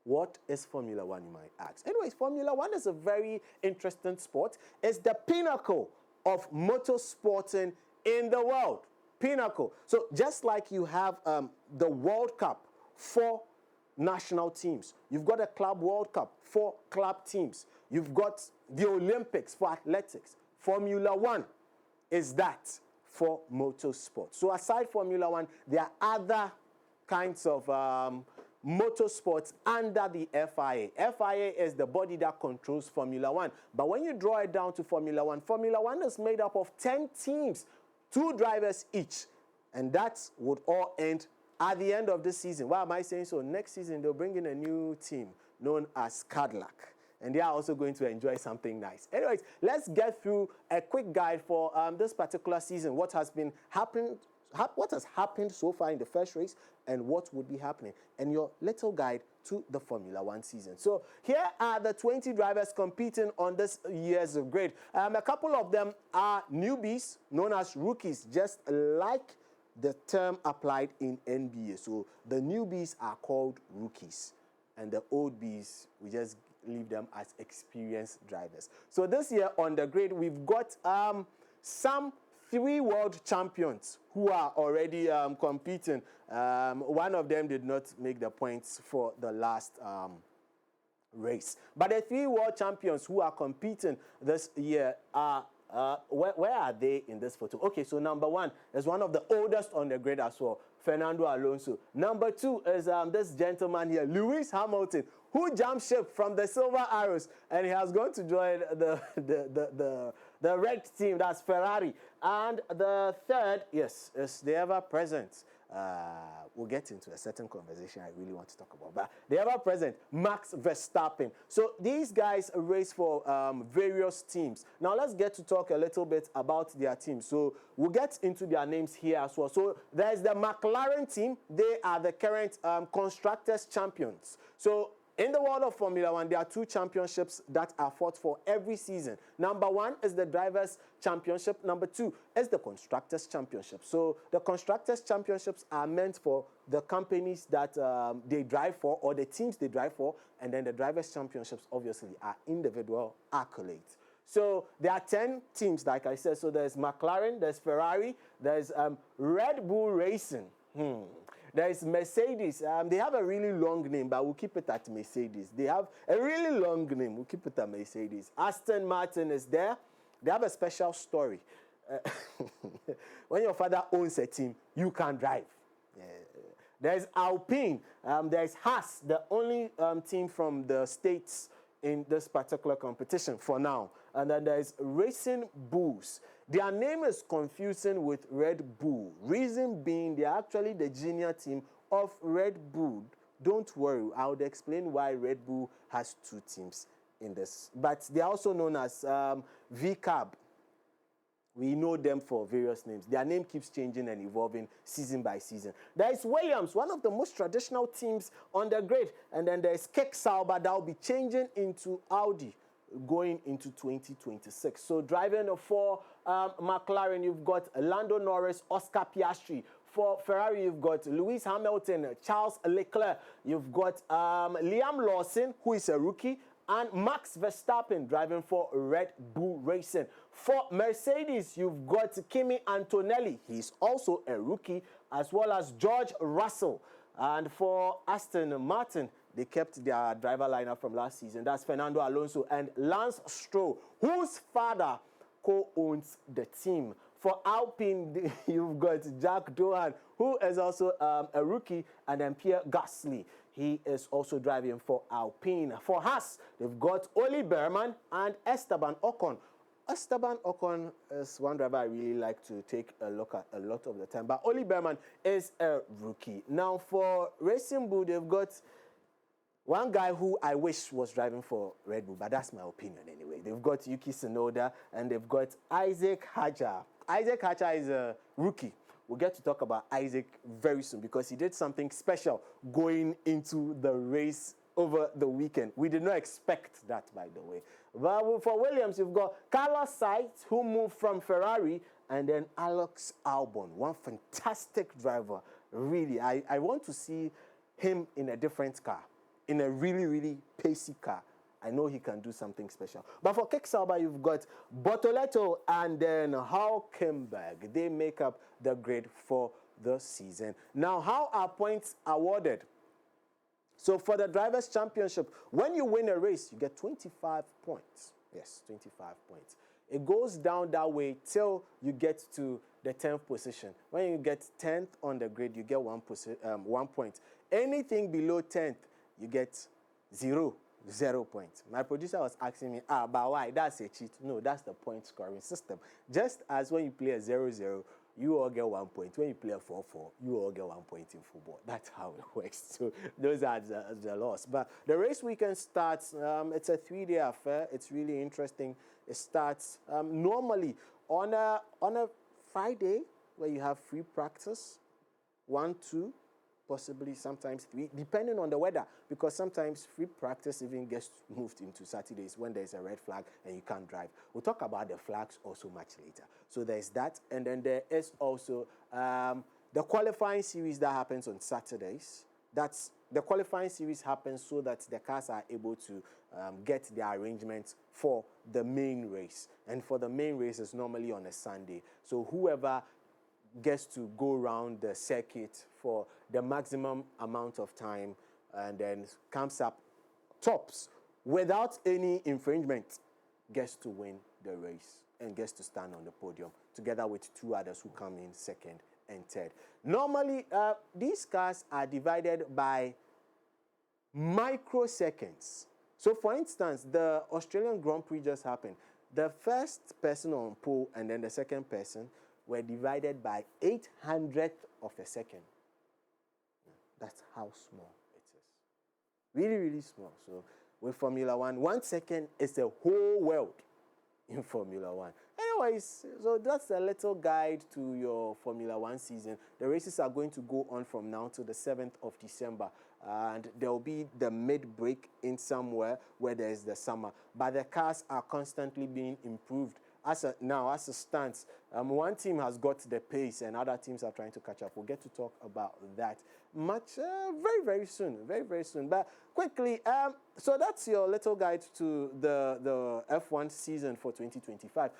What is Formula One, you might ask? Anyways, Formula One is a very interesting sport. It's the pinnacle of motorsporting in the world. Pinnacle. So just like you have the World Cup for national teams, you've got a Club World Cup for club teams, you've got the Olympics for athletics. Formula One is that for motorsport. So aside Formula One, there are other kinds of motorsports under the FIA. FIA is the body that controls Formula One. But when you draw it down to Formula One is made up of 10 teams, 2 drivers each. And that would all end at the end of this season. Why am I saying so? Next season, they'll bring in a new team known as Cadillac. And they are also going to enjoy something nice. Anyways, let's get through a quick guide for this particular season. What has happened so far in the first race and what would be happening, and your little guide to the Formula One season. So here are the 20 drivers competing on this year's grid. A couple of them are newbies, known as rookies, just like the term applied in NBA. So the newbies are called rookies, and the old bees, we just leave them as experienced drivers. So this year on the grid, we've got some 3 world champions who are already competing. One of them did not make the points for the last race. But the 3 world champions who are competing this year are, where are they in this photo? Okay, so number 1 is one of the oldest on the grid as well, Fernando Alonso. Number 2 is this gentleman here, Lewis Hamilton, who jumped ship from the Silver Arrows, and he has gone to join the red team, that's Ferrari. And the third, yes, is the ever-present. We'll get into a certain conversation I really want to talk about, but the ever-present Max Verstappen. So these guys race for various teams. Now let's get to talk a little bit about their team. So we'll get into their names here as well. So there's the McLaren team. They are the current constructors champions. So in the world of Formula One, there are 2 championships that are fought for every season. Number 1 is the Drivers' Championship. Number 2 is the Constructors' Championship. So the Constructors' Championships are meant for the companies that they drive for, or the teams they drive for, and then the Drivers' Championships, obviously, are individual accolades. So there are 10 teams, like I said. So there's McLaren, there's Ferrari, there's Red Bull Racing. There is Mercedes. They have a really long name, but we'll keep it at Mercedes. They have a really long name. We'll keep it at Mercedes. Aston Martin is there. They have a special story. When your father owns a team, you can drive. There's Alpine. There's Haas, the only team from the States in this particular competition for now. And then there's Racing Bulls. Their name is confusing with Red Bull. Reason being, they're actually the junior team of Red Bull. Don't worry, I would explain why Red Bull has 2 teams in this. But they're also known as VCAB. We know them for various names. Their name keeps changing and evolving season by season. There is Williams, one of the most traditional teams on the grid. And then there's Keck Sauber that will be changing into Audi going into 2026. So driving for McLaren, you've got Lando Norris, Oscar Piastri. For Ferrari, you've got Lewis Hamilton, Charles Leclerc. You've got Liam Lawson, who is a rookie, and Max Verstappen driving for Red Bull Racing. For Mercedes, you've got Kimi Antonelli. He's also a rookie, as well as George Russell. And for Aston Martin, they kept their driver lineup from last season. That's Fernando Alonso and Lance Stroll, whose father co-owns the team. For Alpine, you've got Jack Doohan, who is also a rookie, and then Pierre Gasly. He is also driving for Alpine. For Haas, they've got Oli Berman and Esteban Ocon. Esteban Ocon is one driver I really like to take a look at a lot of the time. But Oli Berman is a rookie. Now, for Racing Bull, they've got one guy who I wish was driving for Red Bull, but that's my opinion anyway. They've got Yuki Tsunoda, and they've got Isaac Hadjar. Isaac Hadjar is a rookie. We'll get to talk about Isaac very soon because he did something special going into the race over the weekend. We did not expect that, by the way. But for Williams, you've got Carlos Sainz, who moved from Ferrari, and then Alex Albon, one fantastic driver. Really, I want to see him in a different car. in a really, really pacey car, I know he can do something special. But for Kicksauber, you've got Bortoleto and then Hülkenberg. They make up the grid for the season. Now, how are points awarded? So for the Drivers' Championship, when you win a race, you get 25 points. Yes, 25 points. It goes down that way till you get to the 10th position. When you get 10th on the grid, you get 1 point. Anything below 10th, you get 0 points. My producer was asking me, but why? That's a cheat. No, that's the point scoring system. Just as when you play a 0-0, you all get 1 point. When you play a 4-4, you all get 1 point in football. That's how it works. So those are the laws. But the race weekend starts, it's a 3-day affair. It's really interesting. It starts normally on a Friday where you have free practice, 1, 2, possibly sometimes 3, depending on the weather, because sometimes free practice even gets moved into Saturdays when there's a red flag and you can't drive. We'll talk about the flags also much later. So there's that, and then there is also the qualifying series that happens on Saturdays. That's the qualifying series happens so that the cars are able to get their arrangements for the main race. And for the main race, it's normally on a Sunday. So whoever gets to go around the circuit for the maximum amount of time and then comes up tops without any infringement gets to win the race and gets to stand on the podium together with 2 others who come in second and third. Normally, these cars are divided by microseconds. So for instance, the Australian Grand Prix just happened. The first person on pole and then the second person were divided by 800th of a second. That's how small it is. Really, really small. So with Formula 1, 1 second is a whole world in Formula 1. Anyways, so that's a little guide to your Formula 1 season. The races are going to go on from now to the 7th of December. And there will be the mid-break in somewhere where there is the summer. But the cars are constantly being improved. As it stands, one team has got the pace and other teams are trying to catch up. We'll get to talk about that very, very soon. Very, very soon. But quickly, so that's your little guide to the F1 season for 2025.